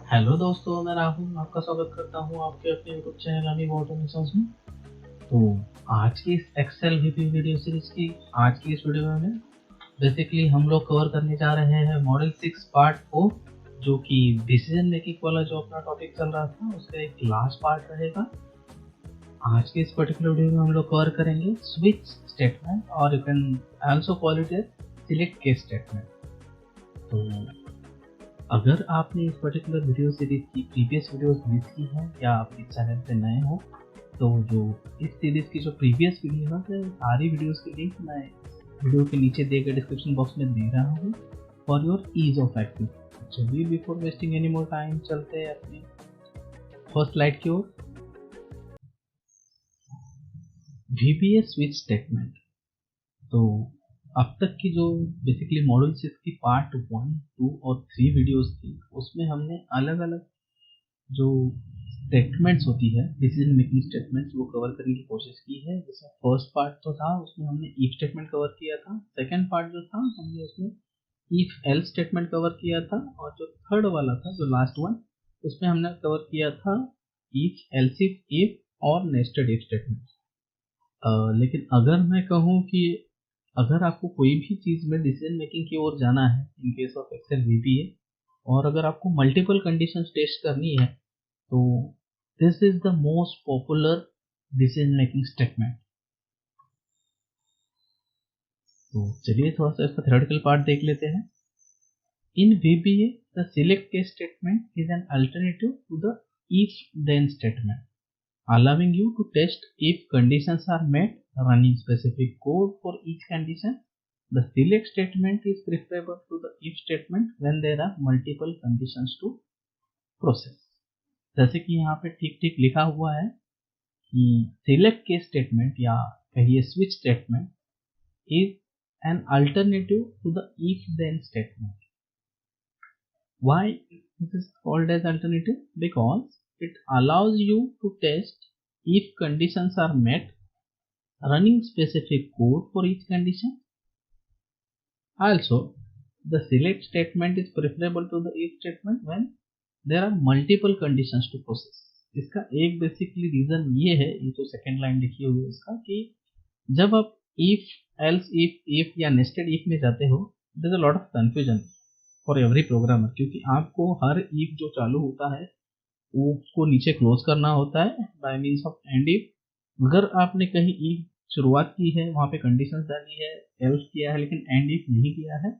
Hello दोस्तों, मैं राहुल आपका स्वागत करता हूँ आपके अपने यूट्यूब चैनल अमी ऑटोमेशंस में। तो आज की इस एक्सेल वीपी वीडियो सीरीज की आज की इस वीडियो में बेसिकली हम लोग कवर करने जा रहे हैं मॉडल 6 पार्ट 4, जो कि डिसीजन मेकिंग वाला जो अपना टॉपिक चल रहा था उसका एक लास्ट पार्ट रहेगा। आज के इस पर्टिकुलर वीडियो में हम लोग कवर करेंगे स्विच स्टेटमेंट, और you can also call it as select case statement. तो अगर आपने इस पर्टिकुलर वीडियो सीरीज की प्रीवियस वीडियोस मिस की हैं या आप इस चैनल पे नए हो, तो जो इस सीरीज की जो प्रीवियस वीडियो है सारी वीडियोस की लिंक मैं वीडियो के नीचे दिए गए डिस्क्रिप्शन बॉक्स में दे रहा हूँ for your ease of access. चलिए before wasting any more time चलते हैं अपनी फर्स्ट स्लाइड की ओर। VPS switch statement. तो अब तक की जो बेसिकली मॉडल 6 की पार्ट 1, 2 और 3 वीडियोस थी, उसमें हमने अलग अलग जो स्टेटमेंट्स होती है डिसीजन मेकिंग स्टेटमेंट्स वो कवर करने की कोशिश की है। जैसे फर्स्ट पार्ट तो था उसमें हमने इफ स्टेटमेंट कवर किया था, सेकंड पार्ट जो था हमने उसमें इफ एल्स स्टेटमेंट कवर किया था, और जो थर्ड वाला था जो लास्ट वन उसमें हमने कवर किया था इफ एल्स इफ और नेस्टेड इफ स्टेटमेंट। लेकिन अगर मैं कहूँ कि अगर आपको कोई भी चीज़ में डिसीजन मेकिंग की ओर जाना है in case of Excel VBA, और अगर आपको मल्टीपल कंडीशंस टेस्ट करनी है, तो this is the most popular decision making statement. तो चलिए थोड़ा सा इसका थ्योरेटिकल पार्ट देख लेते हैं। In VBA the select case statement is an alternative to the if then statement, allowing you to test if conditions are met, running specific code for each condition. The select statement is preferable to the if statement when there are multiple conditions to process. जैसे कि यहाँ पे ठीक ठीक लिखा हुआ है कि सिलेक्ट केस स्टेटमेंट या कहिए switch statement is an alternative to the if then statement. Why this is called as alternative? Because it allows you to test if conditions are met, running specific code for each condition. Also, the select statement is preferable to the if statement when there are multiple conditions to process. इसका एक basically reason ये है, ये तो second line लिखी हुई है इसका, कि जब आप इफ एल्स इफ या नेस्टेड इफ में जाते हो, there is a lot of confusion for every programmer, क्योंकि आपको हर इफ जो चालू होता है वो उसको नीचे क्लोज करना होता है bye means of and if. अगर आपने कहीं इफ शुरुआत की है, वहाँ पे कंडीशंस डाली है, एल्स किया है लेकिन एंड इफ नहीं किया है,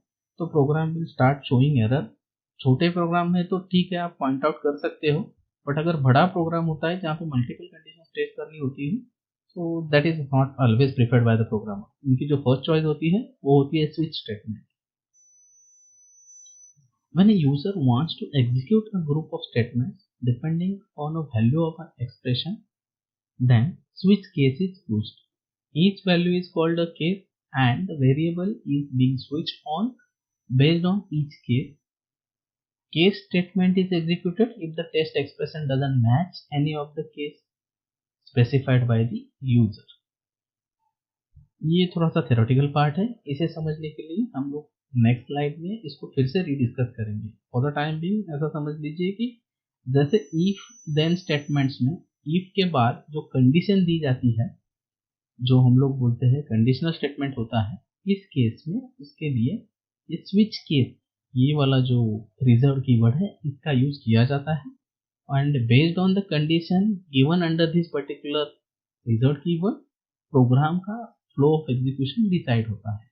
तो program will start showing error. छोटे प्रोग्राम है तो ठीक है, आप पॉइंट आउट कर सकते हो, बट अगर बड़ा प्रोग्राम होता है जहाँ पे मल्टीपल कंडीशन टेस्ट करनी होती है, so that is not always preferred by the programmer. उनकी जो फर्स्ट चॉइस होती है वो होती है switch statement. When a user wants to execute a group of statements depending on a value of an expression, then switch case is used. Each value is called a case and the variable is being switched on based on each case. Case statement is executed if the test expression doesn't match any of the case specified by the user. ये थोड़ा सा theoretical part है, इसे समझने के लिए हम लोग नेक्स्ट स्लाइड में इसको फिर से रीडिस्कस करेंगे। फॉर द टाइम भी ऐसा समझ लीजिए कि जैसे इफ देन स्टेटमेंट्स में इफ के बाद जो कंडीशन दी जाती है, जो हम लोग बोलते हैं कंडीशनल स्टेटमेंट होता है, इस केस में उसके लिए स्विच केस ये वाला जो रिजर्व कीवर्ड है इसका यूज किया जाता है, and based on the condition given under this particular reserve keyword program का flow of execution decide होता है।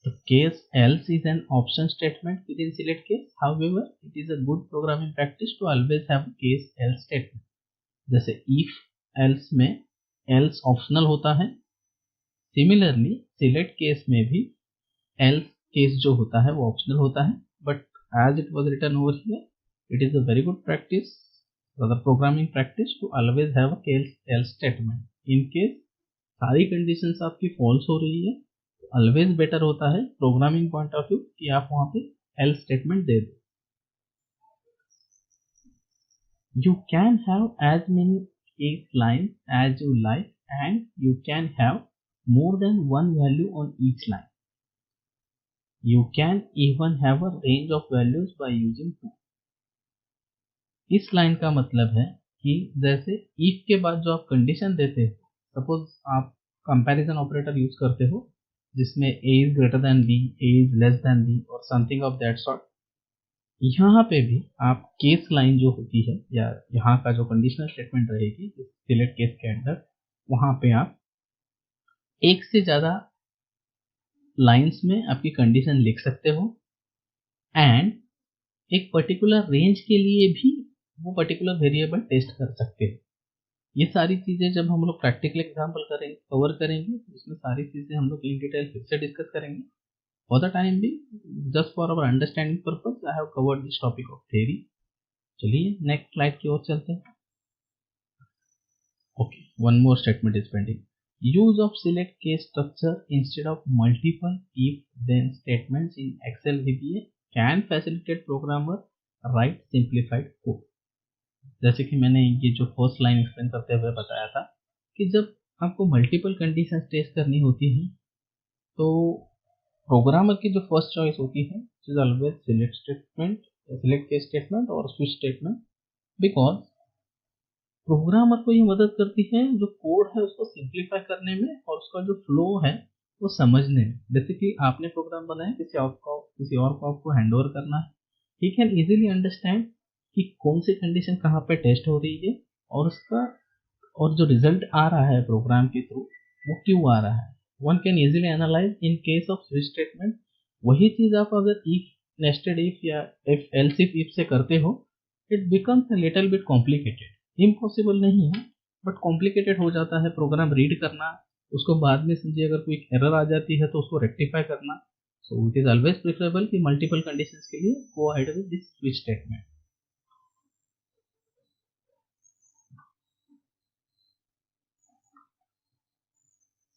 The case else is an option statement within select case. However, it is a good programming practice to always have a case else statement. जैसे if else में else optional होता है, similarly select case में भी else case जो होता है वो optional होता है, but as it was written over here, it is a very good practice, the programming practice to always have a case else statement. In case सारी conditions आपकी फॉल्स हो रही है, तो ऑलवेज बेटर होता है प्रोग्रामिंग पॉइंट ऑफ व्यू कि आप वहां पे एल्स स्टेटमेंट दे दो। You can have as many case line as you like and you can have more than one value on each line. You can even have a range of values by using to. इस line का मतलब है कि जैसे if के बाद जो आप कंडीशन देते हो, सपोज आप कंपैरिजन ऑपरेटर यूज करते हो जिसमें a is greater then b, a is less than b और समथिंग ऑफ दैट सॉर्ट, यहाँ पे भी आप केस लाइन जो होती है या यहाँ का जो कंडीशनल स्टेटमेंट रहेगी सिलेक्ट केस के अंदर, वहाँ पे आप एक से ज़्यादा लाइंस में आपकी कंडीशन लिख सकते हो एंड एक पर्टिकुलर रेंज के लिए भी वो पर्टिकुलर वेरिएबल टेस्ट कर सकते हो। ये सारी चीज़ें जब हम लोग प्रैक्टिकल एग्जाम्पल करेंगे, कवर करेंगे, उसमें सारी चीज़ें हम लोग इन डिटेल फिर से डिस्कस करेंगे। फॉर द टाइम भी, just for our understanding purpose, I have covered this topic of theory. चलिए नेक्स्ट स्लाइड की ओर चलते हैं। Okay, one more statement is pending. Use of select case structure instead of multiple if then statements in Excel VBA can facilitate programmer write simplified code. जैसे कि मैंने ये जो फर्स्ट लाइन एक्सप्लेन करते हुए बताया था कि जब आपको मल्टीपल कंडीशन टेस्ट करनी होती है तो प्रोग्रामर की जो फर्स्ट चॉइस होती है is always select statement, select case statement और स्विच स्टेटमेंट, बिकॉज प्रोग्रामर को ये मदद करती है जो कोड है उसको सिंप्लीफाई करने में और उसका जो फ्लो है वो समझने में। बेसिकली आपने प्रोग्राम बनाया, किसी और को आपको हैंड ओवर करना है, ही कैन इजीली अंडरस्टैंड कि कौन सी कंडीशन कहाँ पे टेस्ट हो रही है और उसका और जो रिजल्ट आ रहा है प्रोग्राम के थ्रू वो क्यों आ रहा है। One can easily analyse in case off switch statement. वही चीज आप अगर इफ, नेस्टेड इफ या इफ एल्स इफ से करते हो, it becomes a little bit complicated. Impossible नहीं है बट कॉम्प्लिकेटेड हो जाता है प्रोग्राम रीड करना, उसको बाद में समझिए अगर कोई एरर आ जाती है तो उसको रेक्टिफाई करना। So it is always preferable कि मल्टीपल कंडीशंस के लिए go ahead with this switch statement.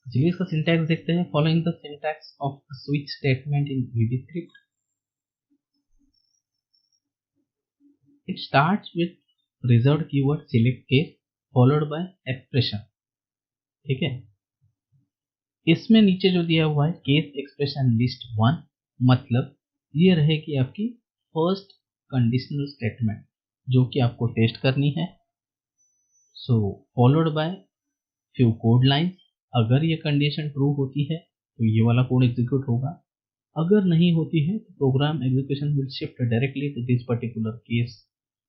चलिए इसका सिंटैक्स देखते हैं। Following the syntax off switch statement in VB script, it starts with reserved keyword select case followed by expression. ठीक है, इसमें नीचे जो दिया हुआ है केस एक्सप्रेशन लिस्ट 1, मतलब ये रहेगी आपकी फर्स्ट कंडीशनल स्टेटमेंट जो कि आपको टेस्ट करनी है। So followed by few code lines. अगर ये कंडीशन ट्रू होती है तो ये वाला कोड एग्जीक्यूट होगा, अगर नहीं होती है तो program execution will shift directly to this particular case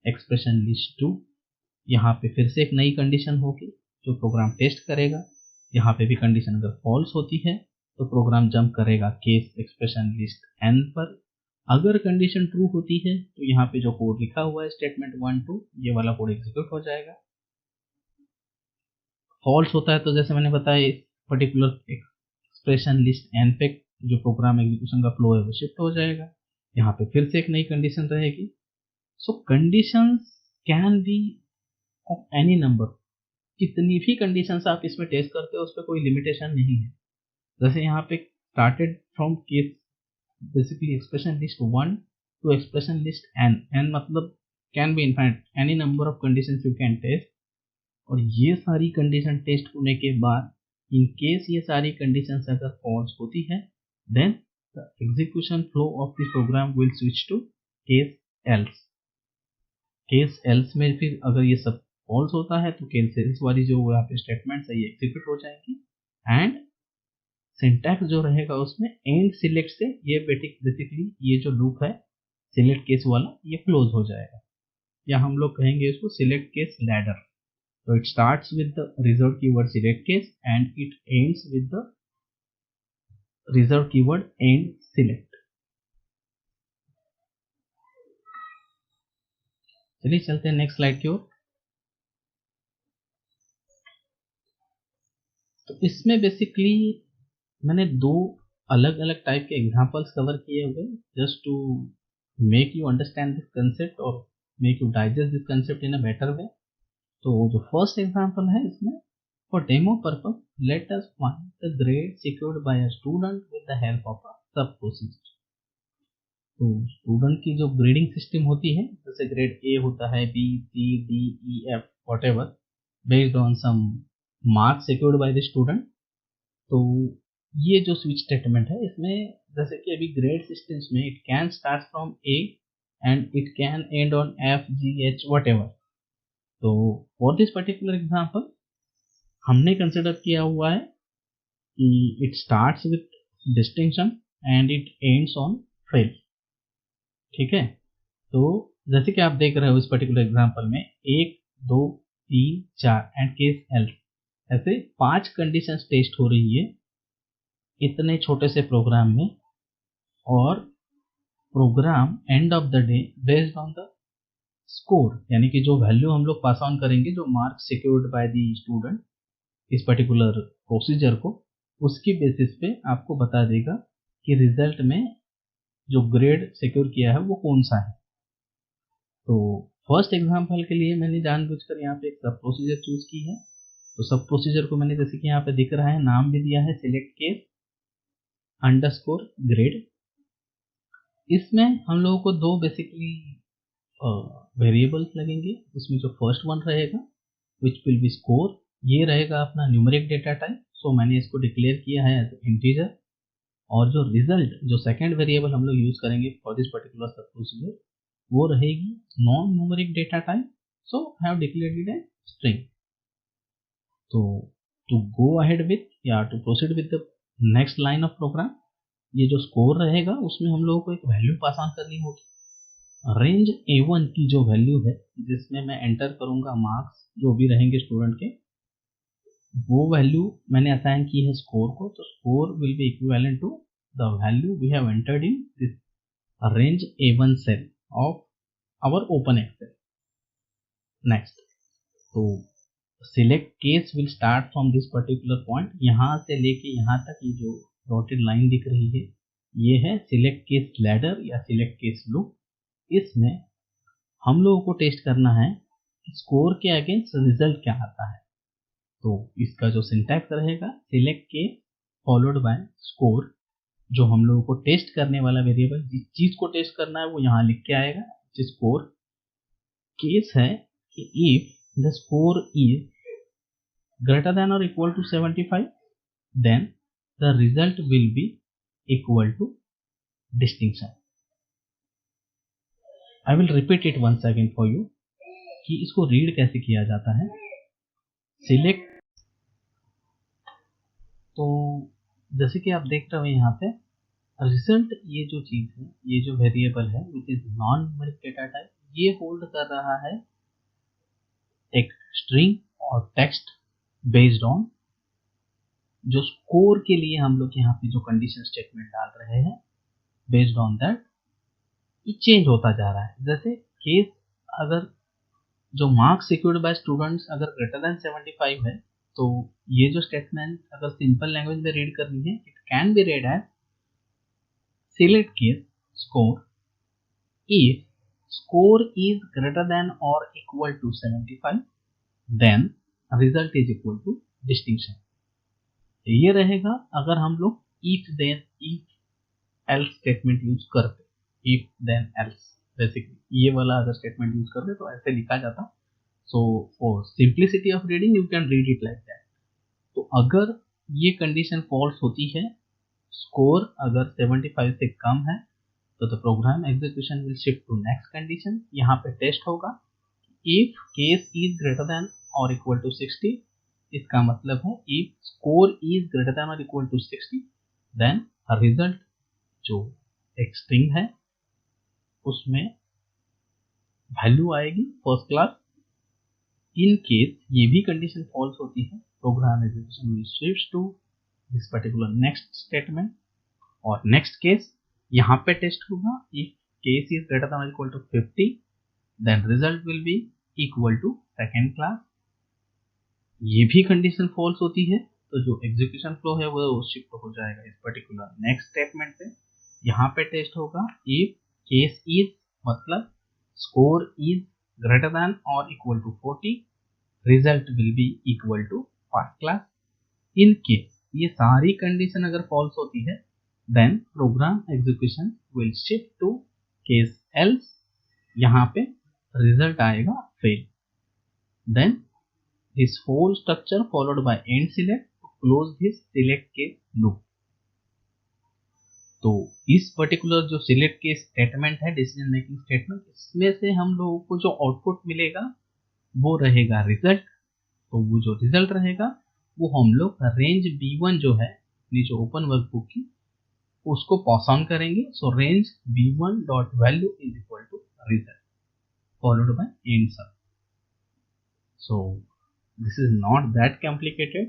expression list 2। यहाँ पे फिर से एक नई कंडीशन होगी जो प्रोग्राम टेस्ट करेगा। यहाँ पे भी कंडीशन अगर फॉल्स होती है तो प्रोग्राम जंप करेगा केस एक्सप्रेशन लिस्ट n पर। अगर कंडीशन ट्रू होती है तो यहाँ पे जो कोड लिखा हुआ है स्टेटमेंट 1 2, ये वाला कोड एग्जीक्यूट हो जाएगा। फॉल्स होता है तो जैसे मैंने बताया इस पर्टिकुलर एक्सप्रेशन लिस्ट n पे जो प्रोग्राम एग्जीक्यूशन का फ्लो है वो शिफ्ट हो जाएगा। यहाँ पे फिर से एक नई कंडीशन रहेगी। So conditions can be of any number. कितनी भी कंडीशंस आप इसमें टेस्ट करते हो उस पर कोई लिमिटेशन नहीं है। जैसे यहाँ पे started from case basically expression list 1 to expression list n मतलब can be infinite, any number of conditions you can test. और ये सारी कंडीशन टेस्ट होने के बाद इन केस ये सारी कंडीशंस अगर फॉल्स होती है then the execution flow of the program will switch to case else. Case else में फिर अगर ये सब फॉल्स होता है तो केस एल्स वाली जो यहाँ पे स्टेटमेंट्स है ये एग्जीक्यूट हो जाएंगी एंड सिंटैक्स जो रहेगा उसमें एंड सिलेक्ट से ये बेसिकली ये जो लूप है सिलेक्ट केस वाला ये क्लोज हो जाएगा, या हम लोग कहेंगे इसको select case ladder. So it starts with the reserved keyword select case and it ends with the reserved keyword end select। चलिए चलते हैं नेक्स्ट स्लाइड की ओर। तो इसमें बेसिकली मैंने दो अलग अलग टाइप के एग्जांपल्स कवर किए हुए just to make you understand this concept और make you digest this concept in a better way. तो जो फर्स्ट एग्जांपल है इसमें for demo purpose let us find the grade secured by a student with the help of a sub process. तो student की जो grading system होती है जैसे ग्रेड ए होता है, B C D E F whatever based on some marks secured by the student. तो ये जो स्विच स्टेटमेंट है इसमें जैसे कि अभी ग्रेड सिस्टम्स में it can start from A and it can end on F, G, H, whatever. तो for this particular example हमने कंसिडर किया हुआ है कि it starts with distinction and it ends on fail. ठीक है, तो जैसे कि आप देख रहे हो इस पर्टिकुलर एग्जाम्पल में 1, 2, 3, 4 एंड केस एल्स, ऐसे 5 कंडीशंस टेस्ट हो रही है इतने छोटे से प्रोग्राम में, और program end of the day based on the score, यानी कि जो वैल्यू हम लोग पास ऑन करेंगे, जो mark secured by the student इस पर्टिकुलर प्रोसीजर को, उसकी बेसिस पे आपको बता देगा कि रिजल्ट में जो ग्रेड सिक्योर किया है वो कौन सा है। तो फर्स्ट एग्जांपल के लिए मैंने जानबूझकर यहाँ पे एक सब प्रोसीजर चूज की है। तो सब प्रोसीजर को मैंने, जैसे कि यहाँ पे दिख रहा है, नाम भी दिया है सिलेक्ट केस अंडरस्कोर ग्रेड। इसमें हम लोगों को दो बेसिकली वेरिएबल्स लगेंगे। उसमें जो फर्स्ट वन रहेगा विच विल बी स्कोर, ये रहेगा अपना न्यूमेरिक डेटा टाइप, सो मैंने इसको डिक्लेयर किया है एज इंटीजर। और जो रिजल्ट, जो सेकेंड वेरिएबल हम लोग यूज करेंगे for this particular sub procedure, वो रहेगी non numeric data type, so have declared it as string. तो टू गो अहेड विथ या to proceed with the next line of program, ये जो स्कोर रहेगा उसमें हम लोगों को एक वैल्यू पास ऑन करनी होगी। रेंज A1 की जो वैल्यू है, जिसमें मैं एंटर करूंगा मार्क्स जो भी रहेंगे स्टूडेंट के, वो वैल्यू मैंने असाइन की है स्कोर को। तो score will be equivalent to the value we have entered in this range A1 cell of our open Excel. Next, तो select case will start from this particular point, यहाँ से लेके यहाँ तक ये जो डॉटेड लाइन दिख रही है, ये है सिलेक्ट केस लैडर या सिलेक्ट केस लूप। इसमें हम लोगों को टेस्ट करना है कि स्कोर के अगेंस्ट रिजल्ट क्या आता है। तो इसका जो सिंटैक्स रहेगा, select case followed by score, जो हम लोगों को टेस्ट करने वाला वेरिएबल, जिस चीज को टेस्ट करना है वो यहाँ लिख के आएगा, स्कोर। केस है कि if the score is greater than or equal to 75, then the result will be equal to distinction. I will repeat it once again for you कि इसको रीड कैसे किया जाता है। सिलेक्ट, तो जैसे कि आप देख रहे हो यहाँ पे रिजल्ट, ये जो चीज है, ये जो वेरिएबल है which is non numeric data type, ये होल्ड कर रहा है एक स्ट्रिंग और टेक्स्ट बेस्ड ऑन जो स्कोर के लिए हम लोग यहाँ पे जो कंडीशन स्टेटमेंट डाल रहे हैं, बेस्ड ऑन दैट ये चेंज होता जा रहा है। जैसे केस, अगर जो मार्क्स सिक्योर्ड बाय स्टूडेंट्स अगर ग्रेटर देन 75 है, तो ये जो स्टेटमेंट अगर सिंपल लैंग्वेज में रीड करनी है, it can be read as select case score if score is greater than और equal to 75, then result is equal to distinction. ये रहेगा अगर हम लोग if then if else statement use करते, इफ देन एल्स, बेसिकली ये वाला अगर स्टेटमेंट यूज करते तो ऐसे लिखा जाता। So for simplicity of reading you can read it like that. तो अगर ये कंडीशन फॉल्स होती है, स्कोर अगर 75 से कम है, तो the program execution will shift to next condition. यहाँ पे टेस्ट होगा if case is greater than और इक्वल टू 60, इसका मतलब है if score is greater than और इक्वल टू 60, देन रिजल्ट जो एक स्ट्रिंग है उसमें वैल्यू आएगी फर्स्ट क्लास। इन केस ये भी कंडीशन फॉल्स होती है, program execution will shift to this particular next statement. और नेक्स्ट केस यहाँ पे टेस्ट होगा if case is greater than और equal to 50, then result will be equal to second class. ये भी कंडीशन फॉल्स होती है, तो जो एग्जीक्यूशन फ्लो है वो शिफ्ट हो जाएगा इस पर्टिकुलर नेक्स्ट स्टेटमेंट पे। यहाँ पे टेस्ट होगा इफ केस इज, मतलब स्कोर इज ग्रेटर देन और equal to 40, result will be equal to first class. In case ये सारी कंडीशन अगर फॉल्स होती है, then program execution will shift to case else, यहाँ पे रिजल्ट आएगा fail. Then this whole structure followed by end select to close this select case loop. तो इस पर्टिकुलर जो सिलेक्ट के स्टेटमेंट है, डिसीजन मेकिंग स्टेटमेंट, इसमें से हम लोगों को जो आउटपुट मिलेगा वो रहेगा रिजल्ट। तो वो जो रिजल्ट रहेगा वो हम लोग रेंज B1 जो है नीचे ओपन वर्कबुक की, उसको पास ऑन करेंगे। So range B1 dot value is equal to result followed by end sum. So this is not that complicated,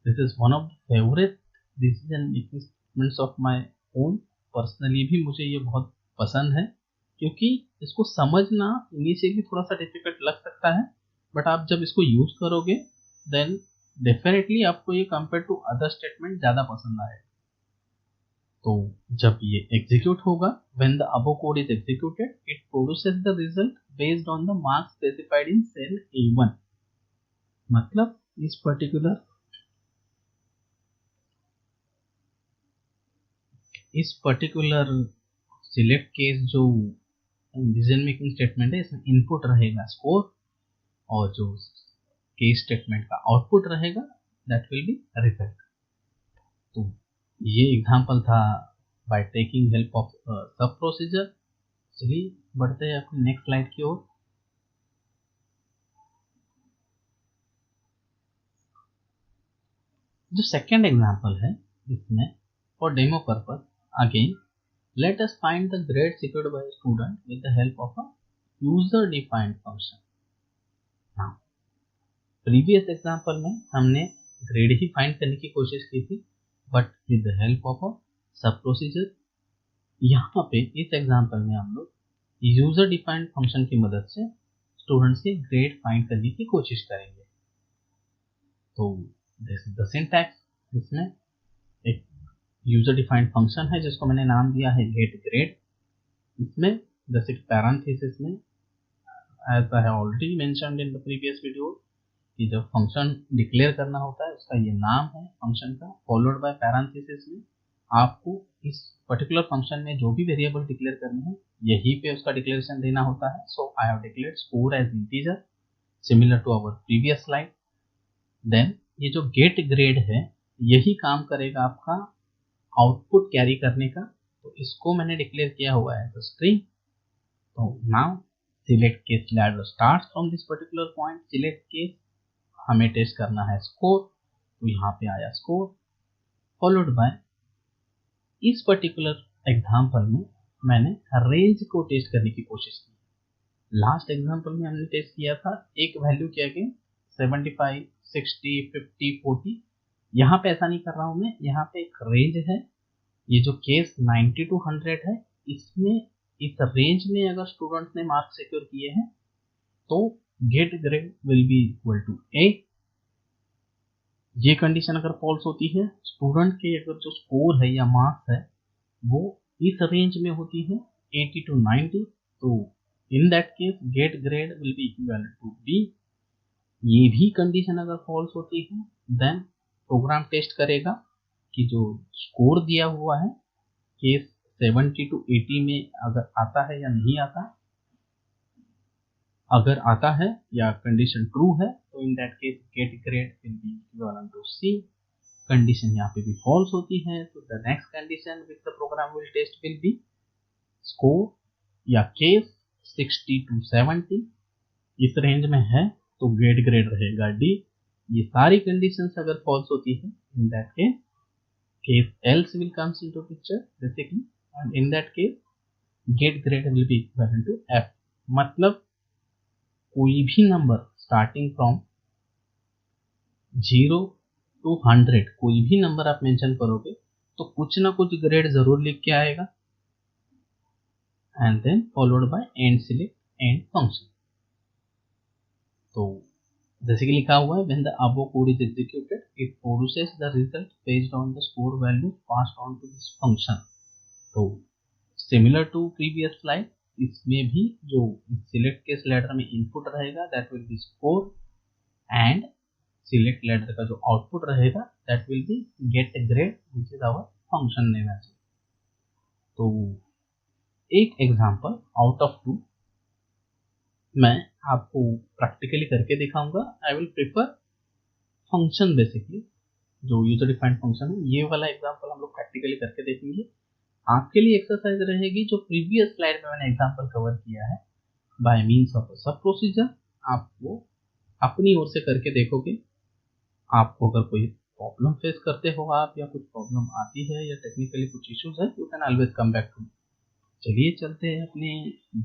this is one of the favourite decision making statements of my own. Personally भी मुझे ये बहुत पसंद है, क्योंकि इसको समझना initially थोड़ा सा डिफिकल्ट लग सकता है, बट आप जब इसको यूज करोगे देन डेफिनेटली आपको ये कंपेयर टू अदर स्टेटमेंट ज़्यादा पसंद आएगा। तो जब ये एग्जीक्यूट होगा, when the above code is executed it produces the result based on the marks specified in cell A1। मतलब इस पर्टिकुलर सिलेक्ट केस जो डिसीजन मेकिंग स्टेटमेंट है, इसमें इनपुट रहेगा स्कोर, और जो केस स्टेटमेंट का आउटपुट रहेगा दैट विल बी रिजल्ट। तो ये एग्जांपल था by taking help of sub procedure. चलिए बढ़ते हैं अपनी नेक्स्ट स्लाइड की ओर। जो सेकेंड एग्जांपल है इसमें for demo purpose again let us find the grade secured by a student with the help of a user defined function. Now previous example में हमने ग्रेड ही फाइंड करने की कोशिश की थी, but with the help of a सब procedure. यहाँ पे इस एग्जांपल में हम लोग यूजर डिफाइंड फंक्शन की मदद से स्टूडेंट्स के ग्रेड फाइंड करने की कोशिश करेंगे। तो दिस इज द सिंटैक्स। इसमें एक यूजर डिफाइंड फंक्शन है जिसको मैंने नाम दिया है गेट ग्रेड। इसमें जैसे पैरेंथेसिस में as I have already mentioned in the previous video कि जब फंक्शन डिक्लेयर करना होता है उसका ये नाम है फंक्शन का, फॉलोड बाय पैरेंथेसिस में आपको इस पर्टिकुलर फंक्शन में जो भी वेरिएबल डिक्लेयर करने हैं यहीं पे उसका डिक्लेरेशन देना होता है। So I have declared score as integer similar to our previous slide. Then ये जो गेट ग्रेड है यही काम करेगा आपका आउटपुट कैरी करने का। तो इसको मैंने डिक्लेयर किया हुआ है स्ट्रिंग। तो now select case ladder starts from this particular point. Select case हमें टेस्ट करना है स्कोर, तो यहाँ पे आया स्कोर फॉलोड बाय, इस पर्टिकुलर एग्जांपल में मैंने रेंज को टेस्ट करने की कोशिश की। लास्ट एग्जांपल में हमने टेस्ट किया था एक वैल्यू क्या कि 75, 60, 50, 40। यहाँ पे ऐसा नहीं कर रहा हूँ मैं, यहाँ पे एक रेंज है। ये जो केस 90 to 100 है, इसमें इस रेंज में अगर स्टूडेंट्स ने मार्क्स सिक्योर किए हैं तो get grade will be equal to A। ये कंडीशन अगर फॉल्स होती है, स्टूडेंट के अगर जो स्कोर है या मार्क्स है वो इस रेंज में होती है 80 to 90, तो in that case get grade will be equal to B। ये भी कंडीशन अगर फॉल्स होती है देन प्रोग्राम टेस्ट करेगा कि जो स्कोर दिया हुआ है केस 70 to 80 में अगर आता है या नहीं आता। अगर आता है या कंडीशन ट्रू है तो in that case get grade will be equal to C। Condition यहाँ पे भी फॉल्स होती है तो the next condition with the program will test will be score या केस 60 to 70 इस रेंज में है तो गेट ग्रेड रहेगा D। ये सारी कंडीशंस अगर फॉल्स होती है in that case else will comes into picture basically, and in that case get grade will be equal to F। मतलब कोई भी नंबर स्टार्टिंग फ्रॉम 0 to 100 कोई भी नंबर आप मेंशन करोगे तो कुछ ना कुछ ग्रेड जरूर लिख के आएगा, and then followed by end select end function. तो जैसे कि लिखा हुआ है when the above code is executed it produces the result based on the score value passed on to this function। तो सिमिलर टू प्रीवियस स्लाइड इसमें भी जो सिलेक्ट केस लेटर में इनपुट रहेगा that will be score, and select letter का जो output रहेगा that will be get grade which is our function name. तो एक एग्जांपल आउट ऑफ 2 मैं आपको प्रैक्टिकली करके दिखाऊंगा। I will prefer function basically जो यूजर डिफाइंड फंक्शन है, ये वाला एग्जांपल हम लोग प्रैक्टिकली करके देखेंगे। आपके लिए एक्सरसाइज रहेगी जो प्रीवियस स्लाइड में मैंने एग्जांपल कवर किया है, bye means of sub procedure आप वो अपनी ओर से करके देखोगे। आपको अगर कोई प्रॉब्लम फेस करते हो आप, या कुछ प्रॉब्लम आती है या टेक्निकली कुछ इश्यूज है, you can always come back to me. चलिए चलते हैं अपने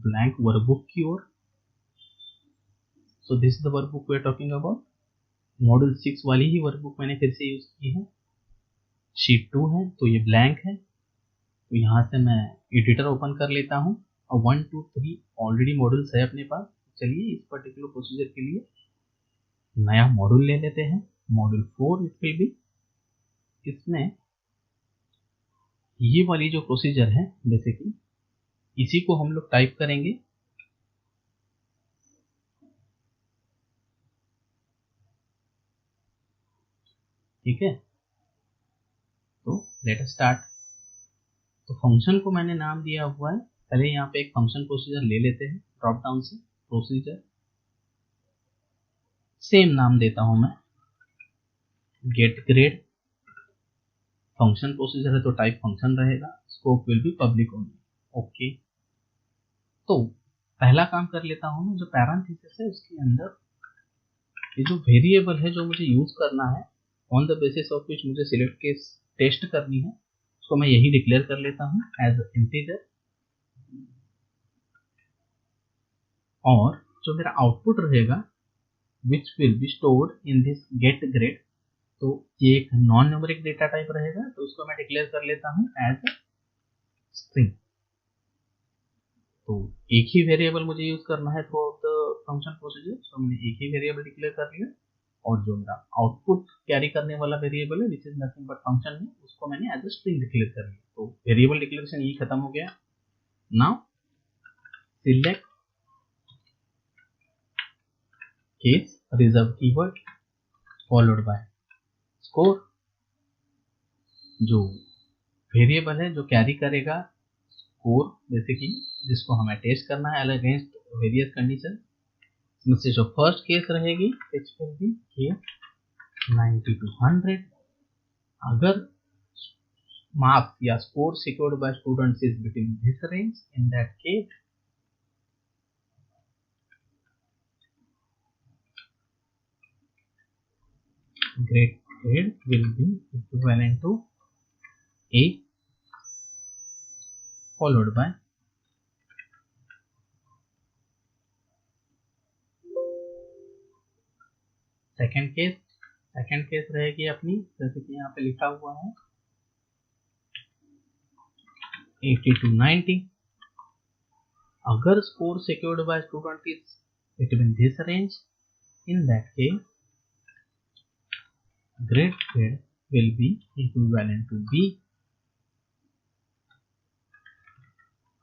ब्लैंक वर्कबुक की ओर। So this is the workbook we are talking about. Module 6 वाली ही वर्कबुक मैंने फिर से यूज की है। शीट 2 है तो ये ब्लैंक है, तो यहाँ से मैं एडिटर ओपन कर लेता हूँ और 1 2 3 ऑलरेडी मॉड्यूल्स है अपने पास। चलिए इस पर्टिकुलर प्रोसीजर के लिए नया मॉड्यूल ले लेते हैं, मॉड्यूल 4 इट विल बी। इसमें ये वाली जो प्रोसीजर है, जैसे कि इसी को हम लोग टाइप करेंगे। ठीक है, तो लेट अस स्टार्ट। तो फंक्शन को मैंने नाम दिया हुआ है, पहले यहाँ पे एक फंक्शन प्रोसीजर ले लेते हैं ड्रॉप डाउन से, प्रोसीजर सेम नाम देता हूं मैं, गेट ग्रेड। फंक्शन प्रोसीजर है तो टाइप फंक्शन रहेगा, scope will be public only. Okay, तो पहला काम कर लेता हूं मैं, जो पैरेंथेसिस है उसके अंदर ये जो वेरिएबल है जो मुझे यूज करना है, on the basis of which मुझे सिलेक्ट केस टेस्ट करनी है, उसको मैं यही डिक्लेयर कर लेता हूँ एज इंटीजर। और जो मेरा आउटपुट रहेगा which will be stored in this get grade, तो ये एक नॉन न्यूमेरिक डेटा टाइप रहेगा, तो उसको मैं डिक्लेयर कर लेता हूँ एज स्ट्रिंग। तो एक ही वेरिएबल मुझे यूज करना है throughout the function procedure, so मैंने एक ही वेरिएबल डिक्लेयर कर लिया। और जो मेरा आउटपुट कैरी करने वाला वेरिएबल है which is nothing but function है, उसको मैंने एज अ स्ट्रिंग डिक्लेयर कर लिया। तो वेरिएबल डिक्लेरेशन ये खत्म हो गया। Now select case reserve keyword followed by score. जो वेरिएबल है जो कैरी करेगा स्कोर, जैसे कि जिसको हमें टेस्ट करना है अगेंस्ट वेरियस कंडीशन। इसमें से जो फर्स्ट केस रहेगी विच विल बी केस 90 to 100। अगर मार्क्स या score secured by students is between this range, in that case grade will be equivalent to A followed by second case. Second case रहेगी अपनी, जैसे कि यहाँ पे लिखा हुआ है 80 to 90। अगर score secured by student is between this range, in that case grade will be equivalent to B।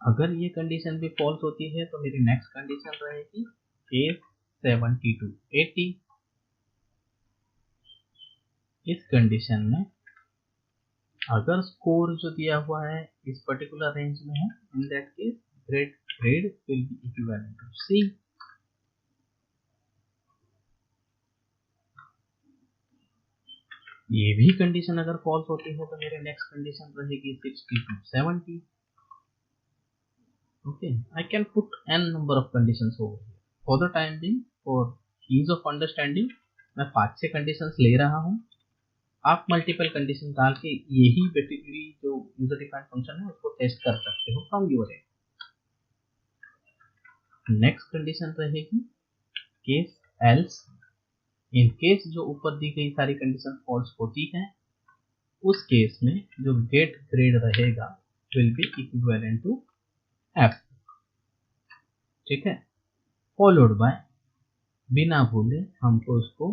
अगर ये कंडीशन भी फॉल्स होती है तो मेरी नेक्स्ट कंडीशन रहेगी केस 70 to 80। इस कंडीशन में अगर स्कोर जो दिया हुआ है इस पर्टिकुलर रेंज में है, in that case grade will be equivalent to C. ये भी कंडीशन अगर फॉल्स होती है तो मेरी नेक्स्ट कंडीशन रहेगी 60 to 70। Okay, I can put n number of conditions over here. For the time being, for ease of understanding, मैं 5-6 conditions ले रहा हूँ। आप मल्टीपल कंडीशन डाल के यही बेसिकली जो यूजर डिफाइंड फंक्शन है उसको टेस्ट कर सकते हो from your and. Next condition रहेगी केस एल्स। इन केस जो ऊपर दी गई सारी कंडीशन फॉल्स होती हैं, उस केस में जो गेट ग्रेड रहेगा will be equivalent to F. ठीक है, फॉलोड बाय, बिना भूले हमको उसको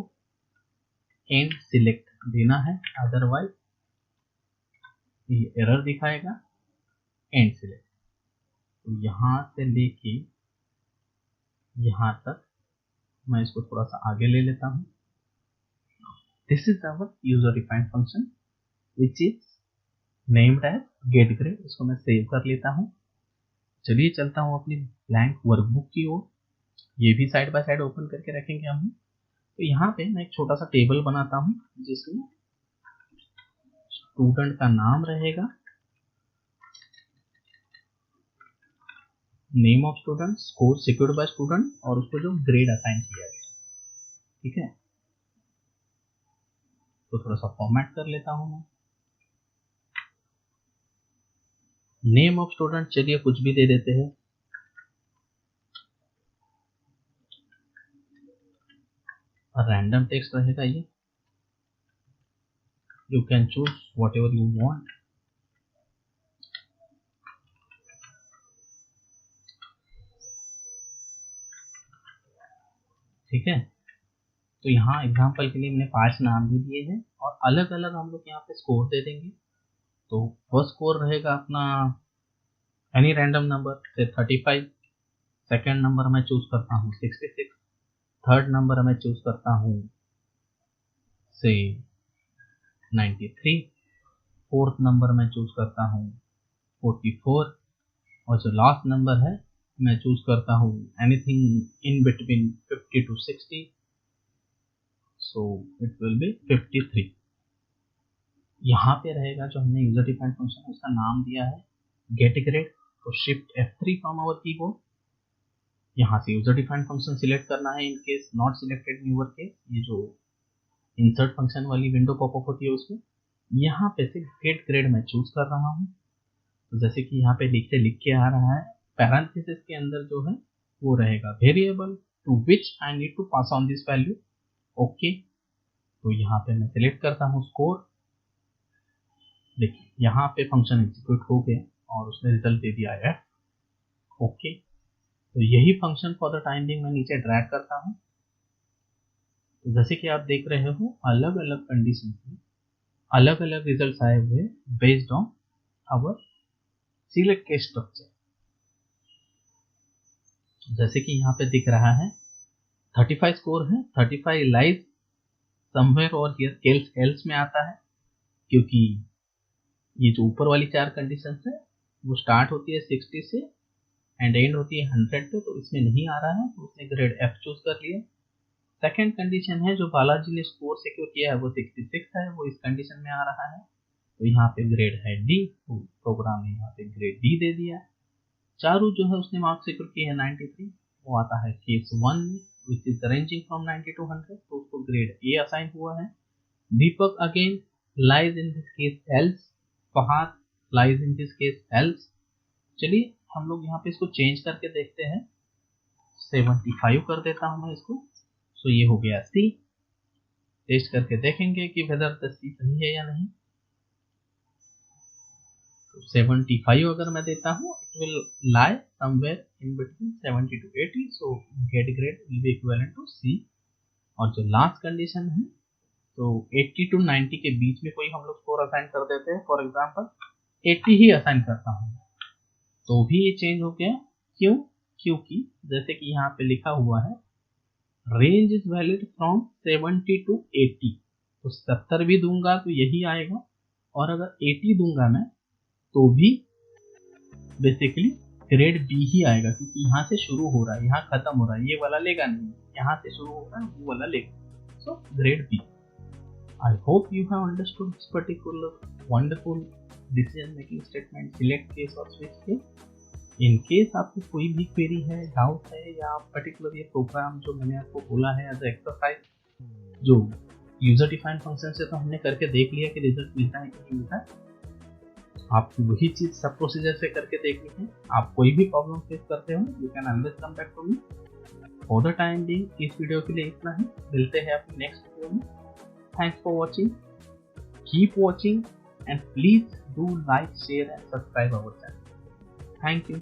एंड सिलेक्ट देना है, अदरवाइज ये एरर दिखाएगा एंड सिलेक्ट। तो यहां से लेके यहां तक मैं इसको थोड़ा सा आगे ले लेता हूं। This is our user defined function which is named as get grade. इसको मैं सेव कर लेता हूं। चलिए चलता हूं अपनी ब्लैंक वर्कबुक की ओर। ये भी साइड बाय साइड ओपन करके रखेंगे हम। तो यहाँ पे मैं एक छोटा सा टेबल बनाता हूँ जिसमें स्टूडेंट का नाम रहेगा, name of student, score secured by student और उसको जो ग्रेड असाइन किया गया। ठीक है, तो थोड़ा सा फॉर्मेट कर लेता हूं मैं। नेम ऑफ स्टूडेंट चलिए कुछ भी दे देते हैं, रैंडम टेक्स्ट रहेगा ये, you can choose what ever you want. ठीक है, तो यहाँ एग्जाम्पल के लिए मैंने 5 नाम भी दिए हैं और अलग अलग हम लोग यहाँ पे स्कोर दे देंगे। तो फर्स्ट स्कोर रहेगा अपना एनी रैंडम नंबर से 35, सेकेंड नंबर मैं चूज करता हूँ 66, थर्ड नंबर मैं चूज करता हूँ से 93, फोर्थ नंबर मैं चूज करता हूँ 44 और जो लास्ट नंबर है मैं चूज करता हूँ anything in between 50 to 60, so it will be 53। यहाँ पे रहेगा जो हमने यूजर डिफाइंड फंक्शन उसका नाम दिया है गेट ग्रेड, तो shift F3 from our keyboard, यहाँ से यूजर डिफाइंड फंक्शन सिलेक्ट करना है in case not selected in your case, ये जो इंसर्ट फंक्शन वाली विंडो पॉपअप होती है उसमें यहाँ पे से गेट ग्रेड मैं चूज कर रहा हूँ। तो जैसे कि यहाँ पे लिख के आ रहा है, पैरेंथेसिस के अंदर जो है वो रहेगा variable to which I need to pass on this value. Okay, तो यहाँ पे मैं सिलेक्ट करता हूँ स्कोर। देखिए यहाँ पे फंक्शन एग्जीक्यूट हो गया और उसने रिजल्ट दे दिया है F। ओके, तो यही function for the time being मैं नीचे ड्रैग करता हूँ। तो जैसे कि आप देख रहे हो अलग अलग कंडीशन में अलग अलग रिजल्ट्स आए हुए based on our select case structure. जैसे कि यहाँ पे दिख रहा है 35 स्कोर है, 35 लाइज समवेयर और हियर एल्स में आता है, क्योंकि ये जो ऊपर वाली 4 कंडीशन है वो स्टार्ट होती है 60 से एंड एंड होती है 100 पे, तो इसमें नहीं आ रहा है, तो उसने ग्रेड F चूज कर लिया। सेकेंड कंडीशन है जो बालाजी ने स्कोर सिक्योर किया है वो 66 है, वो इस कंडीशन में आ रहा है, तो यहाँ पे ग्रेड है D, तो प्रोग्राम ने यहाँ पे ग्रेड D दे दिया। चारू जो है उसने मार्क्स सिक्योर किए है 93, वो आता है केस 1 में which is ranging from 90 to 100, तो उसको ग्रेड A असाइन हुआ है। Deepak again lies in this case else, Fahad lies in this case else. चलिए हम लोग यहाँ पे इसको चेंज करके देखते हैं, 75 कर देता हूँ मैं इसको, सो ये हो गया C। टेस्ट करके देखेंगे कि वेदर द C सही है या नहीं। तो 75 अगर मैं देता हूँ it will lie somewhere in between 70 to 80, so get grade will be equivalent to C। और जो लास्ट कंडीशन है तो 80 to 90 के बीच में कोई हम लोग स्कोर असाइन कर देते हैं, फॉर एग्जांपल 80 ही असाइन करता हूँ तो भी ये चेंज हो गया। क्यों? क्योंकि जैसे कि यहाँ पे लिखा हुआ है range is valid from 70 to 80, तो 70 भी दूंगा तो यही आएगा, और अगर 80 दूंगा मैं तो भी बेसिकली ग्रेड B ही आएगा, क्योंकि यहाँ से शुरू हो रहा है, यहाँ खत्म हो रहा है, ये वाला लेगा नहीं, यहाँ से शुरू हो रहा है वो वाला लेगा, सो grade B। I hope you have understood this particular wonderful decision making statement, select case और switch case। इन केस आपको कोई भी क्वेरी है, डाउट है, या पर्टिकुलर ये प्रोग्राम जो मैंने आपको बोला है एज एक्सरसाइज, जो यूजर डिफाइंड फंक्शन से तो हमने करके देख लिया कि रिजल्ट मिलता है कि नहीं मिलता है, आपको वही चीज सब प्रोसीजर से करके देखनी है। आप कोई भी प्रॉब्लम फेस करते हो you can always come back to me. For the time being इस वीडियो के लिए इतना ही, मिलते हैं अपने नेक्स्ट वीडियो में। Thanks for watching. Keep watching and please do like, share and subscribe our channel. Thank you.